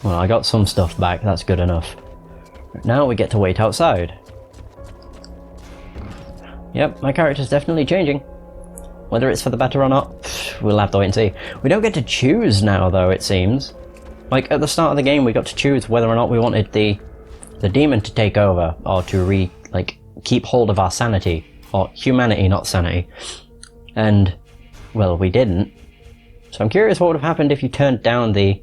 Well, I got some stuff back, that's good enough. Now we get to wait outside. Yep, my character's definitely changing. Whether it's for the better or not, we'll have to wait and see. We don't get to choose now, though, it seems. Like, at the start of the game, we got to choose whether or not we wanted the demon to take over, or to keep hold of our sanity. Or humanity, not sanity. And, well, we didn't. So I'm curious what would have happened if you turned down the...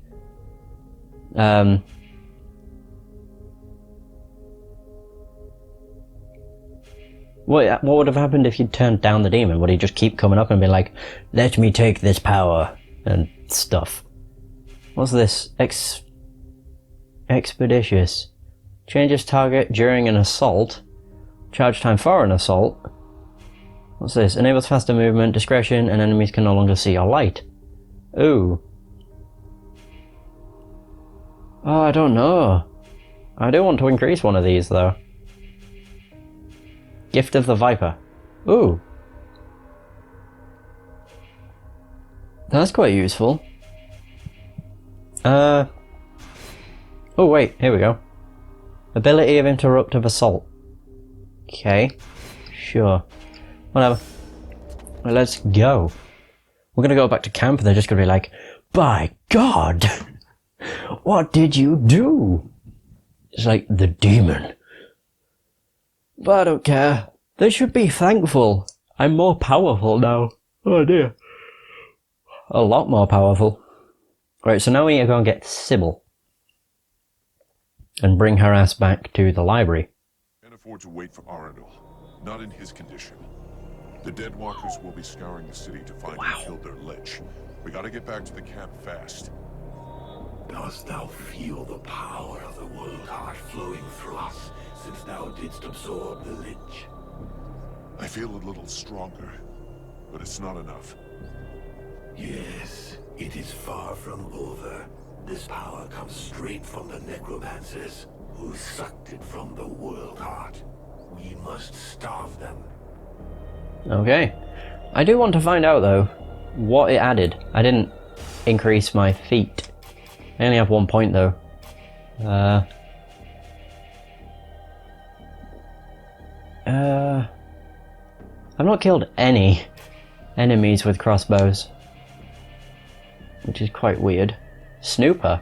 What would have happened if you turned down the demon? Would he just keep coming up and be like, let me take this power, and stuff? What's this? Expeditious. Changes target during an assault. Charge time for an assault. What's this? Enables faster movement, discretion, and enemies can no longer see your light. Ooh. Oh, I don't know. I do want to increase one of these, though. Gift of the Viper. Ooh. That's quite useful. Oh wait, here we go. Ability of interruptive assault. Okay. Sure. Whatever. Well, let's go. We're gonna go back to camp and they're just gonna be like, by God! What did you do? It's like, the demon. But I don't care. They should be thankful. I'm more powerful now. Oh dear. A lot more powerful. Right, so now we need to go and get Sybil. And bring her ass back to the library. Can't afford to wait for Arundel. Not in his condition. The Deadwalkers will be scouring the city to find who killed their lich. We gotta get back to the camp fast. Dost thou feel the power of the world heart flowing through us, since thou didst absorb the lich? I feel a little stronger, but it's not enough. Yes, it is far from over. This power comes straight from the necromancers, who sucked it from the world heart. We must starve them. Okay. I do want to find out, though, what it added. I didn't increase my feet. I only have 1 point, though. I've not killed any enemies with crossbows, which is quite weird. Snooper.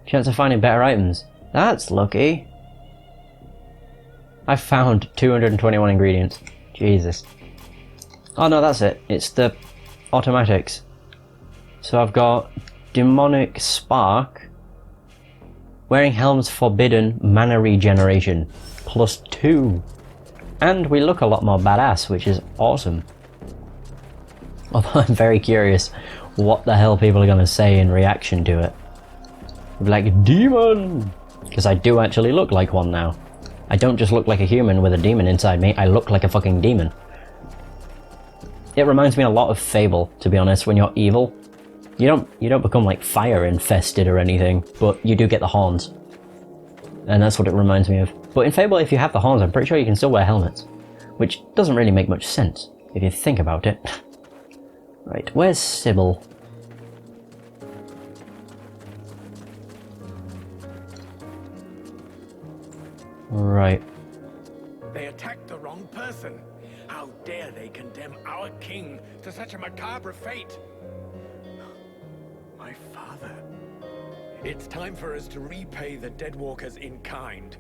Chance of finding better items. That's lucky. I found 221 ingredients. Jesus. Oh no, that's it. It's the automatics. So I've got Demonic Spark. Wearing Helm's Forbidden Mana Regeneration. +2. And we look a lot more badass, which is awesome. Although I'm very curious what the hell people are going to say in reaction to it. Like, demon! Because I do actually look like one now. I don't just look like a human with a demon inside me, I look like a fucking demon. It reminds me a lot of Fable, to be honest. When you're evil, you don't become like fire infested or anything, but you do get the horns. And that's what it reminds me of. But in Fable, if you have the horns, I'm pretty sure you can still wear helmets. Which doesn't really make much sense, if you think about it. Right, where's Sybil? Right. They attacked the wrong person. How dare they condemn our king to such a macabre fate? My father. It's time for us to repay the Deadwalkers in kind.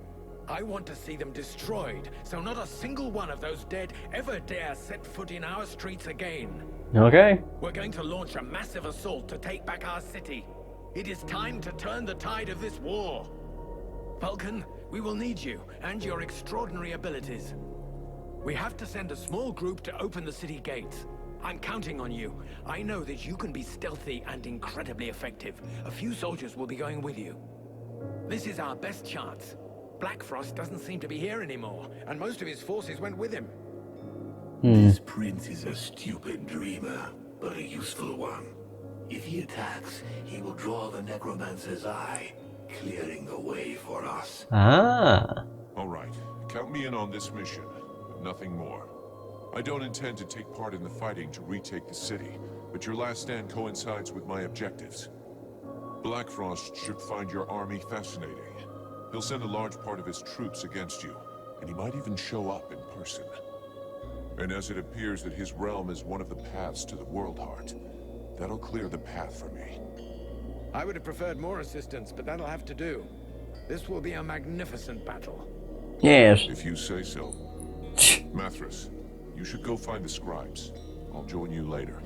I want to see them destroyed, so not a single one of those dead ever dare set foot in our streets again. Okay. We're going to launch a massive assault to take back our city. It is time to turn the tide of this war. Vulcan, we will need you and your extraordinary abilities. We have to send a small group to open the city gates. I'm counting on you. I know that you can be stealthy and incredibly effective. A few soldiers will be going with you. This is our best chance. Black Frost doesn't seem to be here anymore, and most of his forces went with him. This prince is a stupid dreamer, but a useful one. If he attacks, he will draw the necromancer's eye, clearing the way for us. Ah. All right, count me in on this mission, but nothing more. I don't intend to take part in the fighting to retake the city, but your last stand coincides with my objectives. Blackfrost should find your army fascinating. He'll send a large part of his troops against you, and he might even show up in person. And as it appears that his realm is one of the paths to the World Heart, that'll clear the path for me. I would have preferred more assistance, but that'll have to do. This will be a magnificent battle. Yes. If you say so. Mathras, you should go find the scribes. I'll join you later.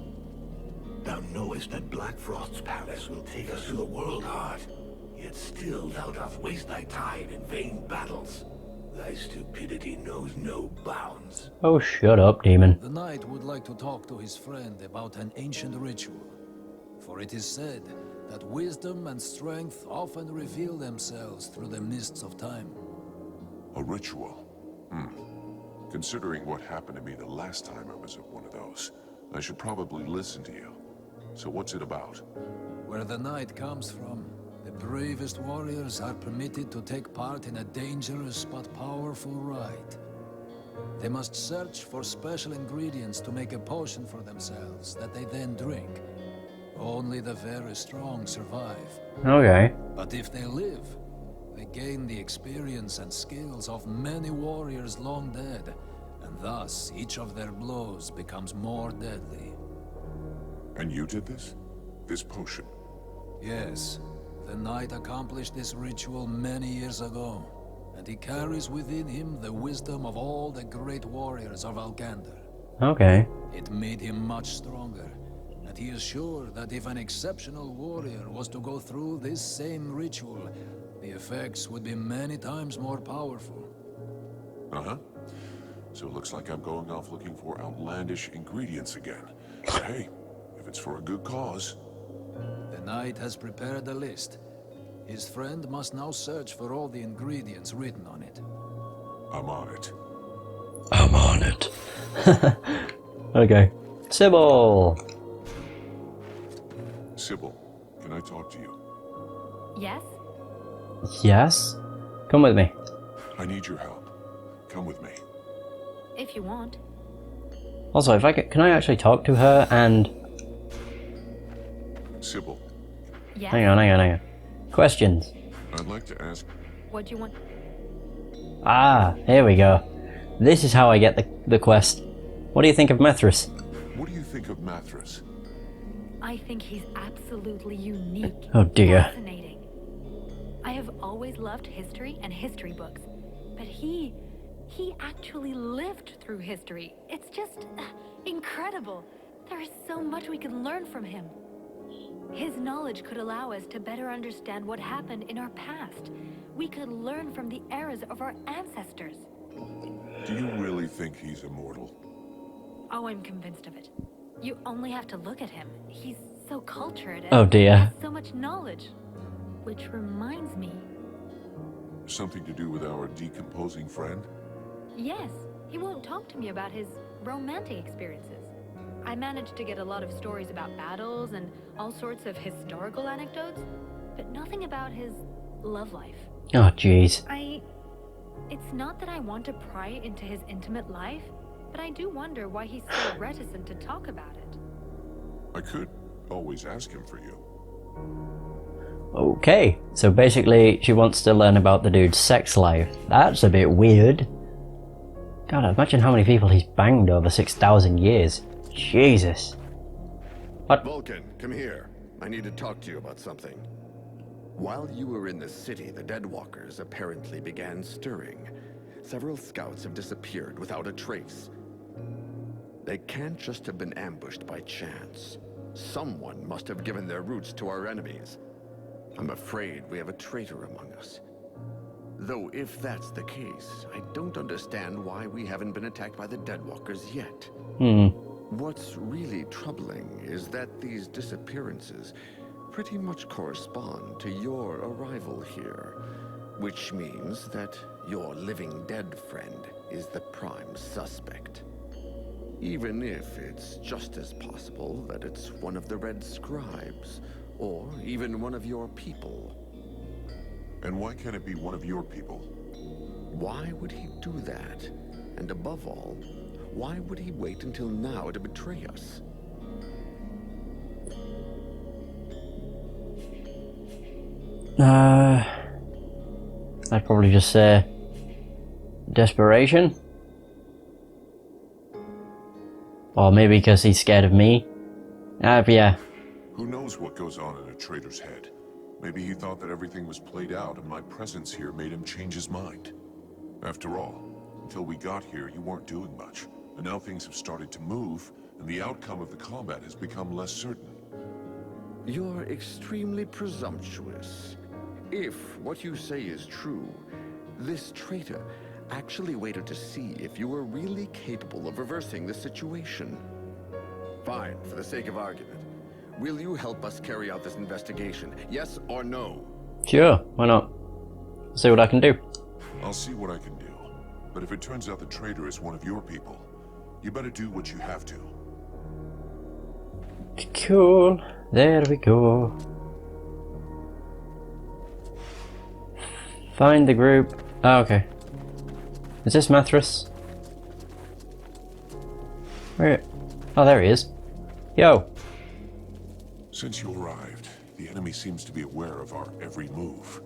Thou knowest that Blackfrost's palace will take us to the World Heart, yet still thou dost waste thy time in vain battles. Thy stupidity knows no bounds. Oh, shut up, demon. The knight would like to talk to his friend about an ancient ritual. For it is said that wisdom and strength often reveal themselves through the mists of time. A ritual? Considering what happened to me the last time I was at one of those, I should probably listen to you. So what's it about? Where the knight comes from, the bravest warriors are permitted to take part in a dangerous but powerful rite. They must search for special ingredients to make a potion for themselves that they then drink. Only the very strong survive. Okay. But if they live, they gain the experience and skills of many warriors long dead, and thus each of their blows becomes more deadly. And you did this? This potion? Yes, the knight accomplished this ritual many years ago, and he carries within him the wisdom of all the great warriors of Algander. Okay. It made him much stronger, and he is sure that if an exceptional warrior was to go through this same ritual, the effects would be many times more powerful. Uh-huh. So it looks like I'm going off looking for outlandish ingredients again. But hey, if it's for a good cause. The knight has prepared a list. His friend must now search for all the ingredients written on it. I'm on it. I'm on it. Okay. Sybil! Sybil, can I talk to you? Yes? Yes? Come with me. I need your help. Come with me. If you want. Also, if I can I actually talk to her and... Sybil, Yes? Hang on. Questions. I'd like to ask... What do you want? Ah, here we go. This is how I get the quest. What do you think of Mithras? What do you think of Mathras? I think he's absolutely unique. Oh dear. Fascinating. I have always loved history and history books, but he actually lived through history. It's just incredible. There is so much we can learn from him. His knowledge could allow us to better understand what happened in our past. We could learn from the eras of our ancestors. Do you really think he's immortal? Oh, I'm convinced of it. You only have to look at him. He's so cultured and Oh dear. has so much knowledge. Which reminds me, Something to do with our decomposing friend? yes, he won't talk to me about his romantic experiences. I managed to get a lot of stories about battles and all sorts of historical anecdotes, but nothing about his love life. Oh jeez. It's not that I want to pry into his intimate life, but I do wonder why he's so reticent to talk about it. I could always ask him for you. Okay, so basically she wants to learn about the dude's sex life. That's a bit weird. God, imagine how many people he's banged over 6,000 years. Jesus. What? Vulcan, come here. I need to talk to you about something. While you were in the city, the Deadwalkers apparently began stirring. Several scouts have disappeared without a trace. They can't just have been ambushed by chance. Someone must have given their roots to our enemies. I'm afraid we have a traitor among us. Though if that's the case, I don't understand why we haven't been attacked by the Deadwalkers yet. What's really troubling is that these disappearances pretty much correspond to your arrival here, which means that your living dead friend is the prime suspect. Even if it's just as possible that it's one of the Red Scribes, or even one of your people. And why can't it be one of your people? Why would he do that? And above all, why would he wait until now to betray us? I'd probably just say desperation. Or maybe because he's scared of me. Yeah. Who knows what goes on in a traitor's head? Maybe he thought that everything was played out and my presence here made him change his mind. After all, until we got here, you weren't doing much. And now things have started to move, and the outcome of the combat has become less certain. You're extremely presumptuous. If what you say is true, this traitor actually waited to see if you were really capable of reversing the situation. Fine, for the sake of argument. Will you help us carry out this investigation? Yes or no? Sure, why not? See what I can do. I'll see what I can do. But if it turns out the traitor is one of your people, you better do what you have to. Cool. There we go. Find the group. Oh, okay. Is this Mathras? Where? Oh, there he is. Yo. Since you arrived, the enemy seems to be aware of our every move.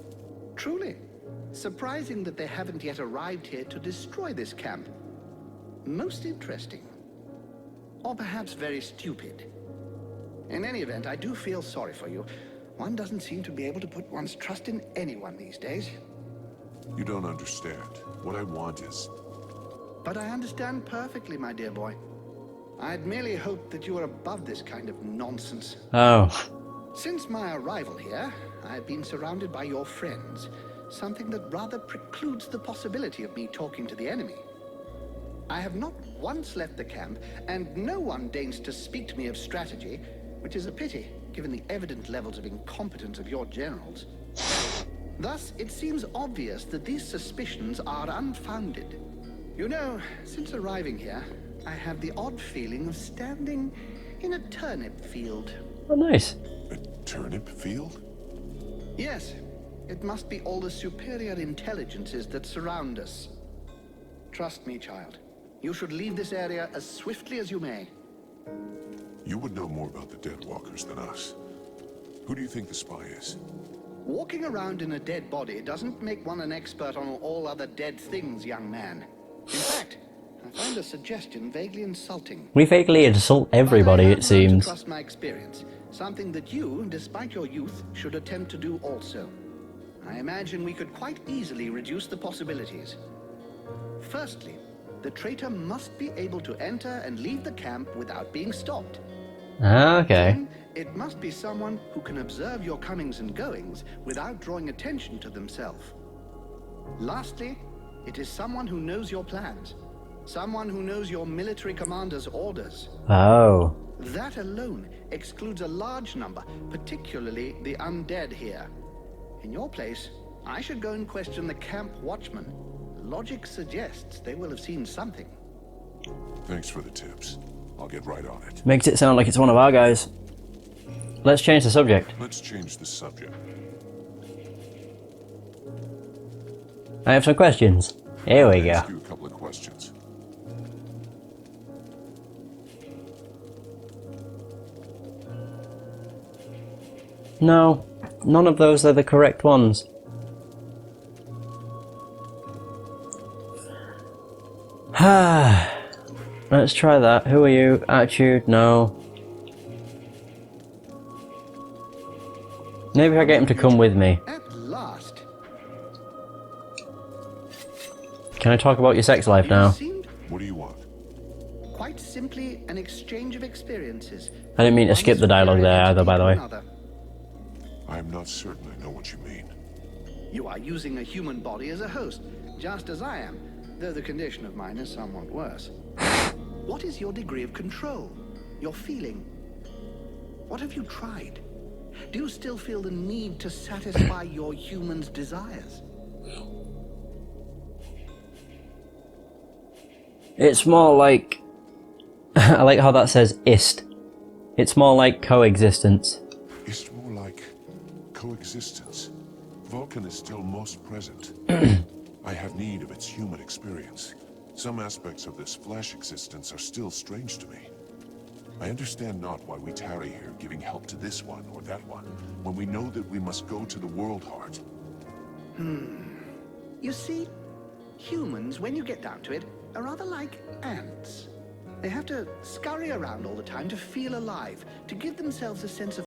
Truly. Surprising that they haven't yet arrived here to destroy this camp. Most interesting. Or perhaps very stupid. In any event, I do feel sorry for you. One doesn't seem to be able to put one's trust in anyone these days. You don't understand. What I want is... But I understand perfectly, my dear boy. I'd merely hoped that you were above this kind of nonsense. Oh. Since my arrival here, I've been surrounded by your friends, something that rather precludes the possibility of me talking to the enemy. I have not once left the camp, and no one deigns to speak to me of strategy, which is a pity, given the evident levels of incompetence of your generals. Thus, it seems obvious that these suspicions are unfounded. You know, since arriving here, I have the odd feeling of standing in a turnip field. Oh, nice. A turnip field? Yes, it must be all the superior intelligences that surround us. Trust me, child. You should leave this area as swiftly as you may. You would know more about the Deadwalkers than us. Who do you think the spy is? Walking around in a dead body doesn't make one an expert on all other dead things, young man. In fact, I find a suggestion vaguely insulting. We vaguely insult everybody, it seems. To trust my experience, something that you, despite your youth, should attempt to do also. I imagine we could quite easily reduce the possibilities. Firstly, the traitor must be able to enter and leave the camp without being stopped. Okay. Then, it must be someone who can observe your comings and goings without drawing attention to themselves. Lastly, it is someone who knows your plans. Someone who knows your military commander's orders. Oh. That alone excludes a large number, particularly the undead here. In your place, I should go and question the camp watchman. Logic suggests they will have seen something. Thanks for the tips. I'll get right on it. Makes it sound like it's one of our guys. Let's change the subject. Let's change the subject. I have some questions. Here we go. Ask you a couple of questions. No, none of those are the correct ones. Let's try that. Who are you? Attitude? No. Maybe if I get him to come with me. At last. Can I talk about your sex life now? Seemed What do you want? quite simply an exchange of experiences. I didn't mean to skip the dialogue there either, by the way. I am not certain I know what you mean. You are using a human body as a host, just as I am, though the condition of mine is somewhat worse. What is your degree of control? Your feeling? What have you tried? Do you still feel the need to satisfy your human's desires? It's more like... I like how that says ist. It's more like coexistence. It's more like coexistence. Vulcan is still most present. I have need of its human experience. Some aspects of this flesh existence are still strange to me. I understand not why we tarry here, giving help to this one or that one, when we know that we must go to the World Heart. You see, humans, when you get down to it, are rather like ants. They have to scurry around all the time to feel alive, to give themselves a sense of